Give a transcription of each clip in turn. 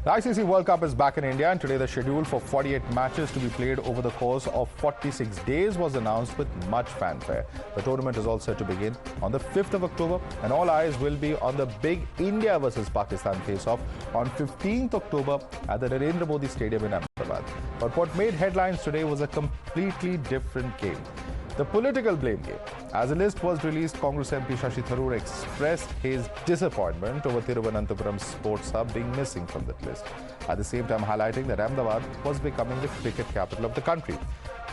The ICC World Cup is back in India, and today the schedule for 48 matches to be played over the course of 46 days was announced with much fanfare. The tournament is all set to begin on the 5th of October, and all eyes will be on the big India versus Pakistan face-off on 15th October at the Narendra Modi Stadium in Ahmedabad. But what made headlines today was a completely different game. The political blame game. As a list was released, Congress MP Shashi Tharoor expressed his disappointment over Thiruvananthapuram SportsHub being missing from that list. At the same time, highlighting that Ahmedabad was becoming the cricket capital of the country.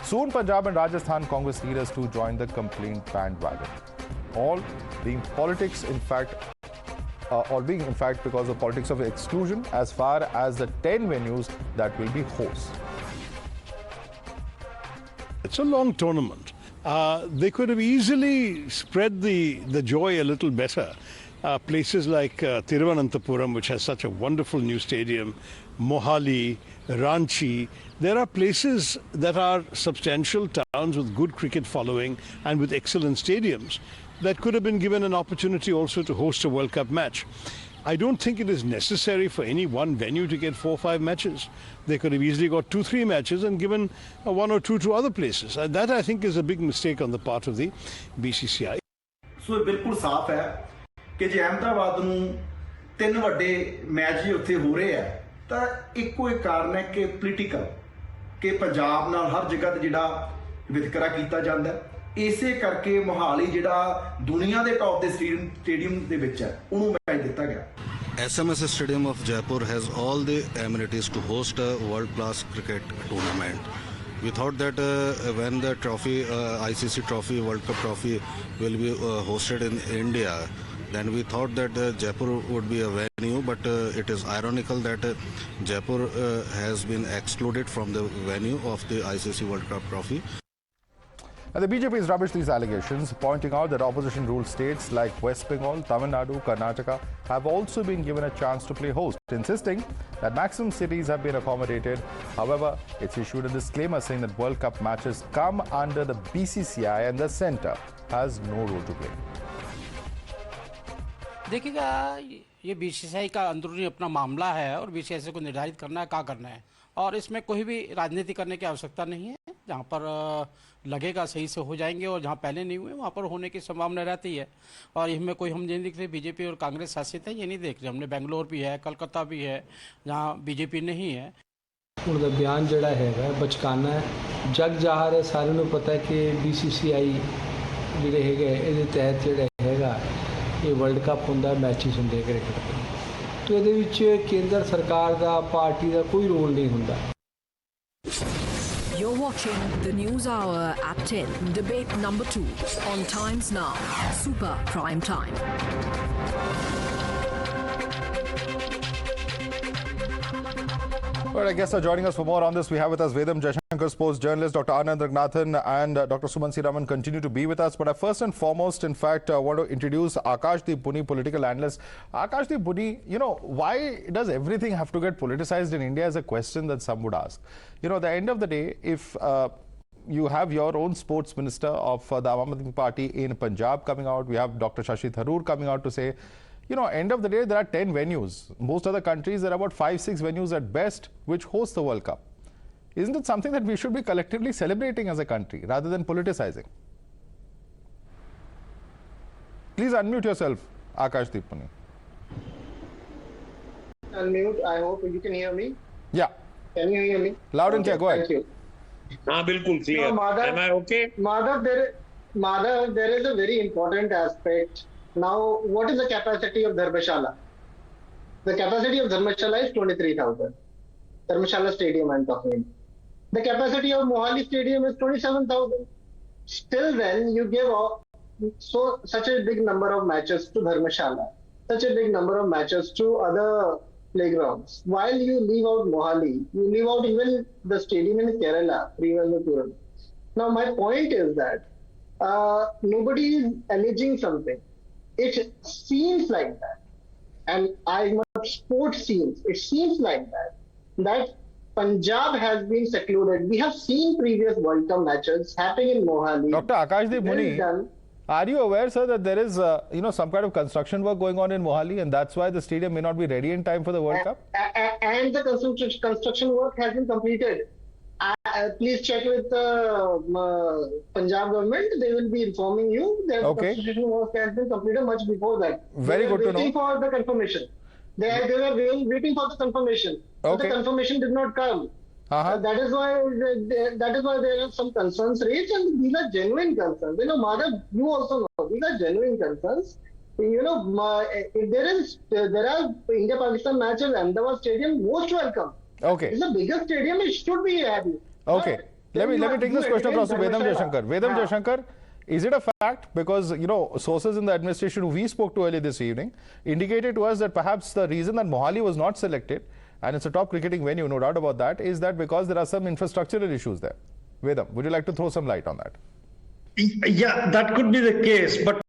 Soon, Punjab and Rajasthan Congress leaders too joined the complaint bandwagon. All being in fact because of politics of exclusion as far as the 10 venues that will be host. It's a long tournament. They could have easily spread the joy a little better. Places like Thiruvananthapuram, which has such a wonderful new stadium, Mohali, Ranchi. There are places that are substantial towns with good cricket following and with excellent stadiums that could have been given an opportunity also to host a World Cup match. I don't think it is necessary for any one venue to get 4 or 5 matches. They could have easily got 2 or 3 matches and given 1 or 2 to other places. And that, I think, is a big mistake on the part of the BCCI. So, बिल्कुल साफ है कि जे अहमदाबाद ਨੂੰ 3 ਵੱਡੇ match ਹੀ ਉੱਥੇ ਹੋ ਰਹੇ ਆ ਤਾਂ ਇੱਕੋ ਇੱਕ ਕਾਰਨ ਹੈ ਕਿ ਪੋਲੀਟੀਕਲ ਕਿ ਪੰਜਾਬ ਨਾਲ ਹਰ ਜਗ੍ਹਾ ਤੇ ਜਿਹੜਾ ਵਿਤਕਰਾ ਕੀਤਾ ਜਾਂਦਾ ਇਸੇ ਕਰਕੇ ਮੋਹਾਲੀ ਜਿਹੜਾ ਦੁਨੀਆ ਦੇ ਟੌਪ ਦੇ ਸਟੇਡੀਅਮ ਦੇ ਵਿੱਚ ਹੈ ਉਹਨੂੰ ਮੈਚ ਦਿੱਤਾ ਗਿਆ SMS Stadium of Jaipur has all the amenities to host a world-class cricket tournament. We thought that when the trophy, ICC trophy, World Cup trophy will be hosted in India, then we thought that Jaipur would be a venue, but it is ironical that Jaipur has been excluded from the venue of the ICC World Cup trophy. And the BJP has rubbished these allegations, pointing out that opposition-ruled states like West Bengal, Tamil Nadu, Karnataka have also been given a chance to play host, insisting that maximum cities have been accommodated. However, it's issued a disclaimer saying that World Cup matches come under the BCCI and the centre has no role to play. देखिएगा ये BCCI का अंदरूनी अपना मामला है और BCCI को निर्धारित करना है क्या करना है और इसमें कोई भी राजनीति करने की आवश्यकता नहीं है जहाँ पर लगेगा सही से हो जाएंगे और जहाँ पहले नहीं हुए वहाँ पर होने की संभावना रहती है और इसमें कोई हम नहीं देख रहे बीजेपी और कांग्रेस शासित है ये नहीं देख रहे हमने बेंगलोर भी है कलकत्ता भी है जहाँ बीजेपी नहीं है उनका बयान जड़ा है बचकाना है जग जाहिर है सारे को पता है कि BCCI ਜਿਹੜੇ ਹੈਗੇ ਇਹਦੇ ਤਹਿਤ ਜਿਹੜਾ ਹੈਗਾ ਇਹ ਵਰਲਡ ਕੱਪ ਹੁੰਦਾ ਮੈਚਿਸ ਹੁੰਦੇ ਕ੍ਰਿਕਟ ਦੇ तो ਇਹਦੇ ਵਿੱਚ ਕੇਂਦਰ ਸਰਕਾਰ ਦਾ ਪਾਰਟੀ ਦਾ ਕੋਈ ਰੋਲ ਨਹੀਂ ਹੁੰਦਾ You're watching the News Hour at 10, debate number 2 on Times Now, Super Prime Time. Well, I guess joining us for more on this, we have with us Vedam Jaishankar, sports journalist, Dr. Anand Ragnathan and Dr. Suman C. Raman continue to be with us. But I first and foremost, in fact, want to introduce Akash Deep Muni, political analyst. Akash Deep Muni, you know, why does everything have to get politicized in India is a question that some would ask. You know, at the end of the day, if you have your own sports minister of the Aam Aadmi Party in Punjab coming out, we have Dr. Shashi Tharoor coming out to say, you know, end of the day, there are 10 venues. Most other countries, there are about 5-6 venues at best which host the World Cup. Isn't it something that we should be collectively celebrating as a country rather than politicizing? Please unmute yourself, Akash Deep Muni. Unmute. I hope you can hear me. Yeah. Can you hear me? Loud and clear. Go ahead. Thank you. Bilkul clear. No, Madhav, am I okay? Madhav, there is a very important aspect. Now, what is the capacity of Dharamshala? The capacity of Dharamshala is 23,000. Dharamshala Stadium I'm talking. The capacity of Mohali Stadium is 27,000. Still then, you give such a big number of matches to Dharamshala, such a big number of matches to other playgrounds. While you leave out Mohali, you leave out even the stadium in Kerala, Thiruvananthapuram. Now, my point is that nobody is alleging something. It seems like that, and I'm not sports scenes. It seems like that Punjab has been secluded. We have seen previous World Cup matches happening in Mohali. Dr. Akash Deep Muni, are you aware, sir, that there is some kind of construction work going on in Mohali, and that's why the stadium may not be ready in time for the World Cup? And and the construction work has been completed. Please check with the Punjab government. They will be informing you that construction work has been completed much before that. Very good to know. Waiting for the confirmation. They were waiting for the confirmation. But the confirmation did not come. That is why there are some concerns raised, and these are genuine concerns. You know, Madhav, you also know these are genuine concerns. You know, if there are India-Pakistan matches in Ahmedabad Stadium, most welcome. Okay. It's the biggest stadium. It should be happy. Okay. Let me take this question across to Vedam Jaishankar. Vedam Jaishankar, is it a fact, because you know sources in the administration who we spoke to earlier this evening indicated to us that perhaps the reason that Mohali was not selected, and it's a top cricketing venue, no doubt about that, is that because there are some infrastructural issues there. Vedam, would you like to throw some light on that? Yeah, that could be the case. But,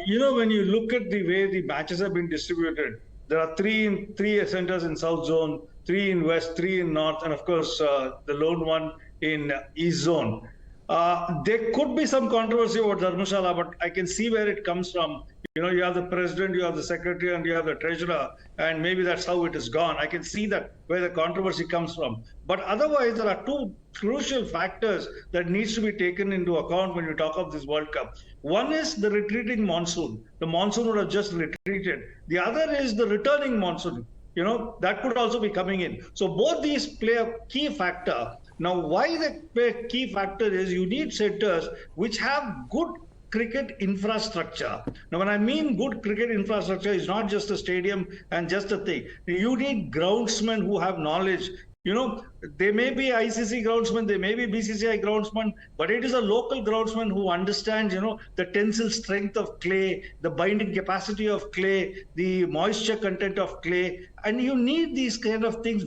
you know, when you look at the way the matches have been distributed, there are three centers in South Zone, 3 in West, 3 in North, and of course, the lone one in East Zone. There could be some controversy about Dharamshala, but I can see where it comes from. You know, you have the president, you have the secretary, and you have the treasurer, and maybe that's how it has gone. I can see that where the controversy comes from. But otherwise, there are two crucial factors that needs to be taken into account when we talk of this World Cup. One is the retreating monsoon. The monsoon would have just retreated. The other is the returning monsoon. You know, that could also be coming in. So both these play a key factor. Now, why they play a key factor is you need centers which have good cricket infrastructure. Now, when I mean good cricket infrastructure, it's not just a stadium and just a thing. You need groundsmen who have knowledge. You know, they may be ICC groundsmen, they may be BCCI groundsmen, but it is a local groundsman who understands, you know, the tensile strength of clay, the binding capacity of clay, the moisture content of clay. And you need these kind of things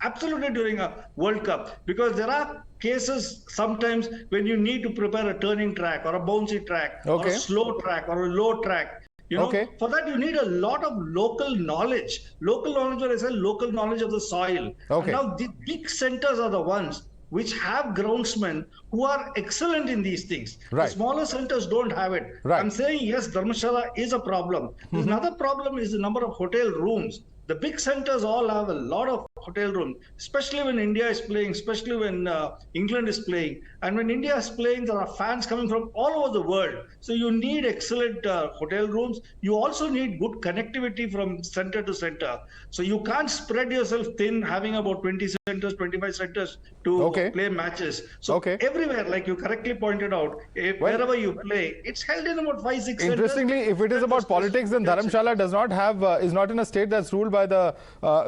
absolutely during a World Cup, because there are cases sometimes when you need to prepare a turning track or a bouncy track or a slow track or a low track. You know, for that you need a lot of local knowledge. Local knowledge, when I say local knowledge of the soil. And now the big centers are the ones which have groundsmen who are excellent in these things. The smaller centers don't have it. I'm saying, yes, Dharamshala is a problem. Another problem is the number of hotel rooms. The big centers all have a lot of hotel rooms, especially when India is playing, especially when England is playing. And when India is playing, there are fans coming from all over the world. So you need excellent hotel rooms. You also need good connectivity from center to center. So you can't spread yourself thin, having about 20 centers, 25 centers to play matches. So everywhere, like you correctly pointed out, wherever you play, it's held in about 5-6 centers. Interestingly, if it is about politics, then Dharamshala does not have, is not in a state that's ruled by the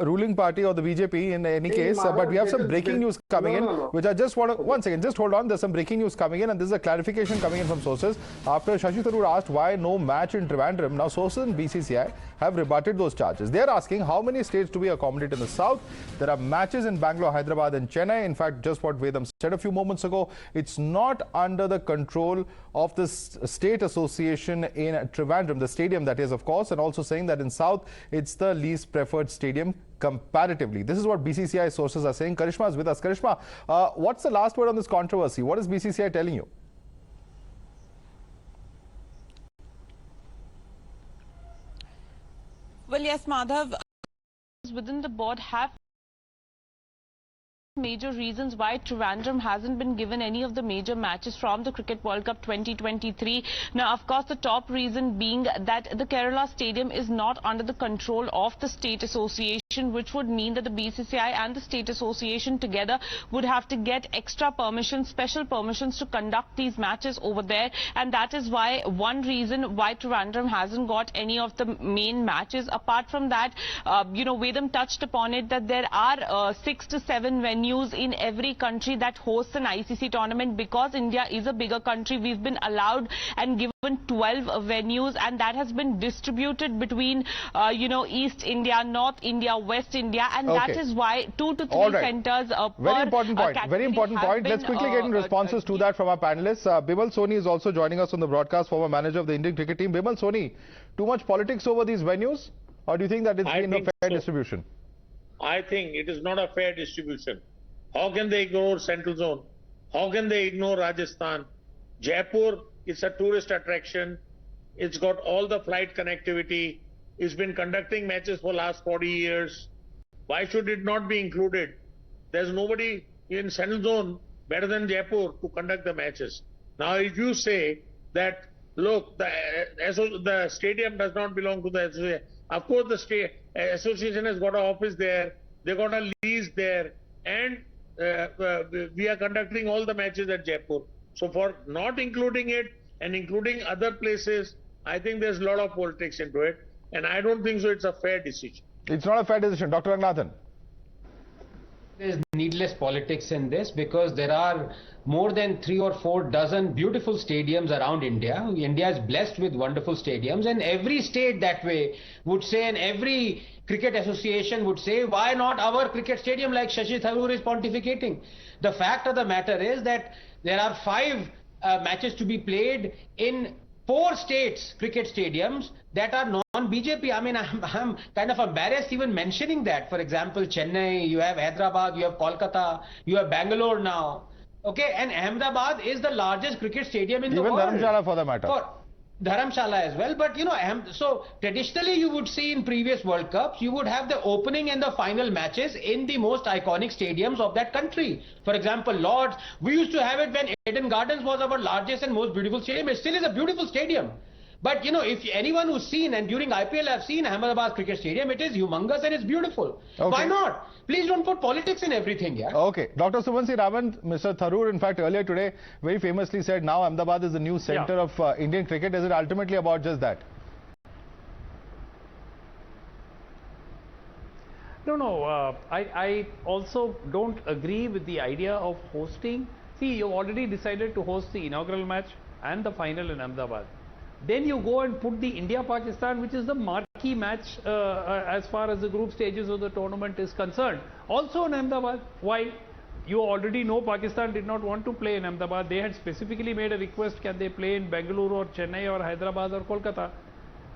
ruling party or the BJP in any case. But we have some breaking news coming in, which I just want to, one second, just hold on. There's some breaking news coming in, and this is a clarification coming in from sources. After Shashi Tharoor asked why no match in Trivandrum, now sources in BCCI have rebutted those charges. They're asking how many states do we accommodate in the south. There are matches in Bangalore, Hyderabad and Chennai. In fact, just what Vedam said a few moments ago, it's not under the control of the state association in Trivandrum, the stadium that is, of course, and also saying that in south, it's the least preferred stadium comparatively. This is what BCCI sources are saying. Karishma is with us. Karishma, what's the last word on this controversy? What is BCCI telling you? Well, yes, Madhav, within the board have major reasons why Trivandrum hasn't been given any of the major matches from the Cricket World Cup 2023. Now, of course, the top reason being that the Kerala Stadium is not under the control of the State Association, which would mean that the BCCI and the State Association together would have to get extra permissions, special permissions to conduct these matches over there. And that is why one reason why Trivandrum hasn't got any of the main matches. Apart from that, you know, Vedam touched upon it that there are 6 to 7 venues in every country that hosts an ICC tournament. Because India is a bigger country, we've been allowed and given 12 venues, and that has been distributed between, you know, East India, North India, West India, and that is why 2 to 3 centers Very important point. Very important point. Let's quickly get in responses to that from our panelists. Bimal Soni is also joining us on the broadcast, former manager of the Indian cricket team. Bimal Soni, too much politics over these venues, or do you think that it's been a fair distribution? I think it is not a fair distribution. How can they ignore Central Zone? How can they ignore Rajasthan? Jaipur is a tourist attraction. It's got all the flight connectivity. It's been conducting matches for last 40 years. Why should it not be included? There's nobody in Central Zone better than Jaipur to conduct the matches. Now, if you say that, look, the stadium does not belong to the association. Of course, the association has got an office there, they got a lease there, and we are conducting all the matches at Jaipur. So for not including it and including other places, I think there's a lot of politics into it, and I don't think so it's a fair decision. It's not a fair decision. Dr. Ranganathan. There's needless politics in this because there are more than 3 or 4 dozen beautiful stadiums around India. India is blessed with wonderful stadiums, and every state that way would say, and every cricket association would say, why not our cricket stadium like Shashi Tharoor is pontificating? The fact of the matter is that there are 5 matches to be played in 4 states cricket stadiums that are non-BJP. I mean, I'm kind of embarrassed even mentioning that. For example, Chennai, you have Hyderabad, you have Kolkata, you have Bangalore now. Okay, and Ahmedabad is the largest cricket stadium in the world. Even Dharamshala for that matter. Dharamshala as well, but you know, so traditionally you would see in previous World Cups, you would have the opening and the final matches in the most iconic stadiums of that country. For example, Lords, we used to have it when Eden Gardens was our largest and most beautiful stadium. It still is a beautiful stadium. But you know, if anyone who's seen, and during IPL I've seen Ahmedabad cricket stadium, it is humongous and it's beautiful. Okay. Why not? Please don't put politics in everything, yeah? Okay. Dr. Sumansi Raman, Mr. Tharoor, in fact, earlier today, very famously said now Ahmedabad is the new center of Indian cricket. Is it ultimately about just that? No. I also don't agree with the idea of hosting. See, you've already decided to host the inaugural match and the final in Ahmedabad. Then you go and put the India-Pakistan, which is the marquee match as far as the group stages of the tournament is concerned, also in Ahmedabad. Why? You already know Pakistan did not want to play in Ahmedabad. They had specifically made a request, can they play in Bengaluru or Chennai or Hyderabad or Kolkata?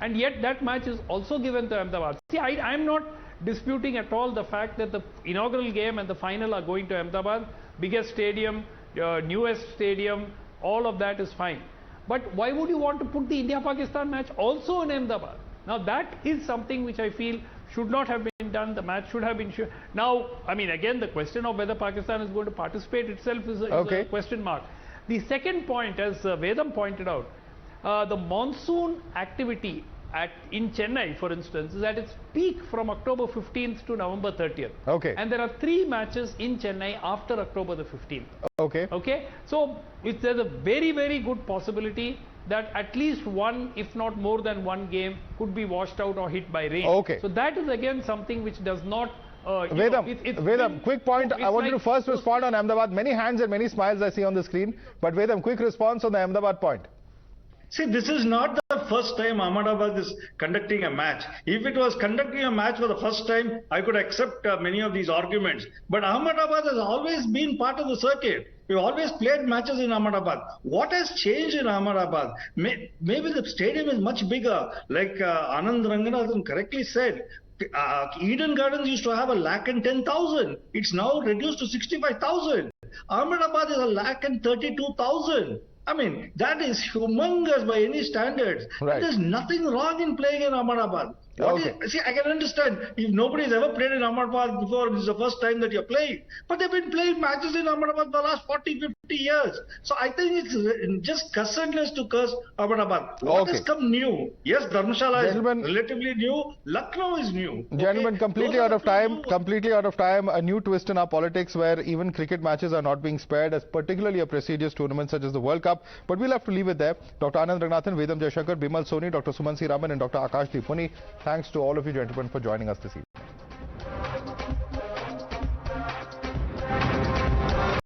And yet that match is also given to Ahmedabad. See, I'm not disputing at all the fact that the inaugural game and the final are going to Ahmedabad, biggest stadium, newest stadium, all of that is fine. But why would you want to put the India-Pakistan match also in Ahmedabad? Now that is something which I feel should not have been done. The match should have been sure. Now, I mean, again, the question of whether Pakistan is going to participate itself is a question mark. The second point, as Vedam pointed out, the monsoon activity in Chennai, for instance, is at its peak from October 15th to November 30th. Okay. And there are 3 matches in Chennai after October the 15th. Okay. Okay. So there's a very, very good possibility that at least one, if not more than one game, could be washed out or hit by rain. Okay. So that is again something which does not. Vedam, quick point. I want you to first respond on Ahmedabad. Many hands and many smiles I see on the screen. But Vedam, quick response on the Ahmedabad point. See, this is not the first time Ahmedabad is conducting a match. If it was conducting a match for the first time, I could accept many of these arguments. But Ahmedabad has always been part of the circuit. We've always played matches in Ahmedabad. What has changed in Ahmedabad? Maybe the stadium is much bigger. Like Anand Ranganathan correctly said, Eden Gardens used to have 110,000. It's now reduced to 65,000. Ahmedabad is 132,000. I mean, that is humongous by any standards. Right. There's nothing wrong in playing in Ahmedabad. See, I can understand if nobody's ever played in Ahmedabad before, this is the first time that you're playing. But they've been playing matches in Ahmedabad for the last 40, 50 years. So I think it's just cussedness to curse Ahmedabad. What has come new? Yes, Dharamshala is relatively new. Lucknow is new. Gentlemen, completely out of time. A new twist in our politics where even cricket matches are not being spared, as particularly a prestigious tournament such as the World Cup. But we'll have to leave it there. Dr. Anand Ranganathan, Vedam Jaishankar, Bimal Soni, Dr. Sumansi Raman and Dr. Akash Deep Muni. Thanks to all of you gentlemen for joining us this evening.